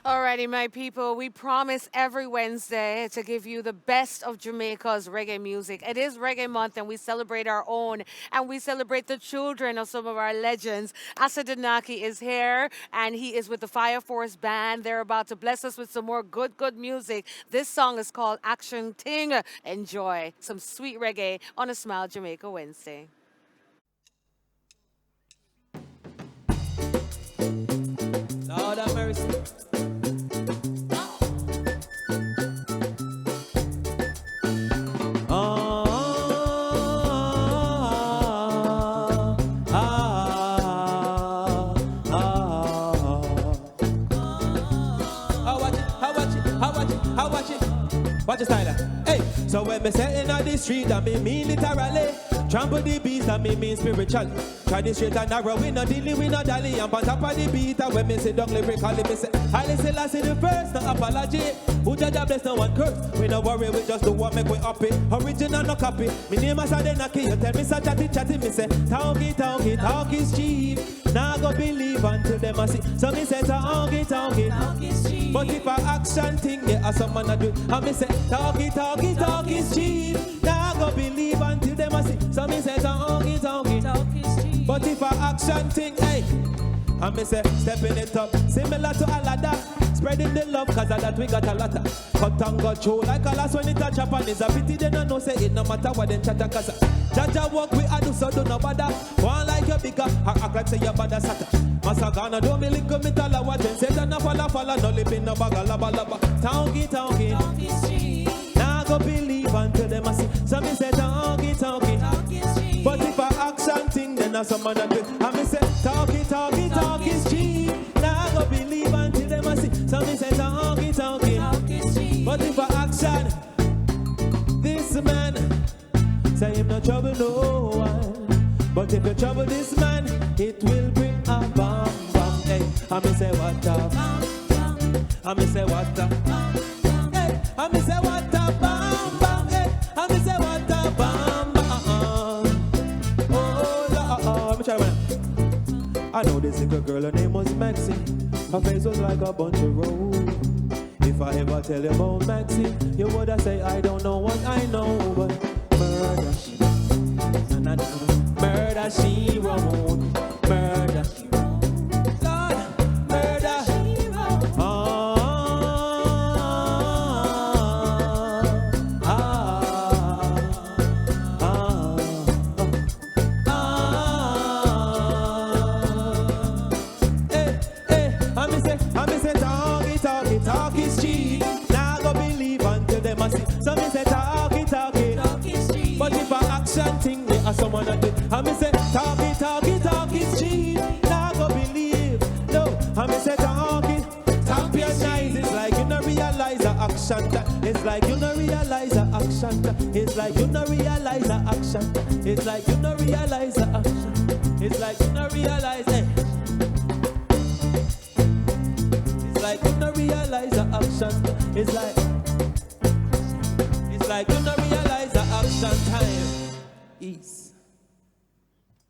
Alrighty, my people, we promise every Wednesday to give you the best of Jamaica's reggae music. It is Reggae Month, and we celebrate our own, and we celebrate the children of some of our legends. Asa Danaki is here, and he is with the Fire Force Band. They're about to bless us with some more good music. This song is called Action Ting. Enjoy some sweet reggae on a Smile Jamaica Wednesday. Lord have mercy. Watch your style. Hey, so when me say in the street, I mean literally. Trample the beat, I mean spiritual. Try this straight and narrow, we no dilly, we no dally. And on top of the beat, and when me say don't lyrically, me say I say last in the first, no apology. Who judge a bless, no one curse. We no worry, we just do what make we up it. Original, no copy. Me name is Adenaki, you tell me so chatty, me say talk is cheap. Now go believe until them a see. So me say talk is cheap. But if a action thing, yeah, some man a do. And me say talk is cheap. Now go believe until them a see. So me say talk is cheap. But if a action thing, hey, and me say stepping it up, similar to Alada. Spreading the love, cause of that we got a lot of cut and got through like a last when it a Japan is a pity they don't know say it no matter what them chatter cause Jaja work we a do so do no bother. One like your bigger, or act like say your bother sata. Masagana do me link me tell her what then say that no falla no lip in no bag a laba. Talkie. Now go believe until them a see. So me say talkie. But if a action thing then a some man a do. And me say talkie is cheap. Now go believe until them a see. So me say talkie. But if a action, this man say him no trouble no one. But if you trouble this man, it will bring a bomb. Hey, I me say what up? I me say what up? Hey, I me say what up? Bam. Hey, I me say what up? Bam. Oh, let me try one. I know this little girl, her name was Maxine. Her face was like a bunch of roses. If I ever tell you about Maxine, you woulda say I don't know what I know, but murder she wrote, murder she wrote, murder she wrote, Lord, murder she wrote. Talk is cheap. Now go believe until them a see. So me say talk is cheap. But if a action thing, they are someone a do. And me say talk is cheap. Now go believe. No, and me say talk your nice. It's like you no realize the action. It's like you no realize the action. It's like you no realize the action. It's like you no realize the action. It's like you no realize it. Like you don't realize the action. It's like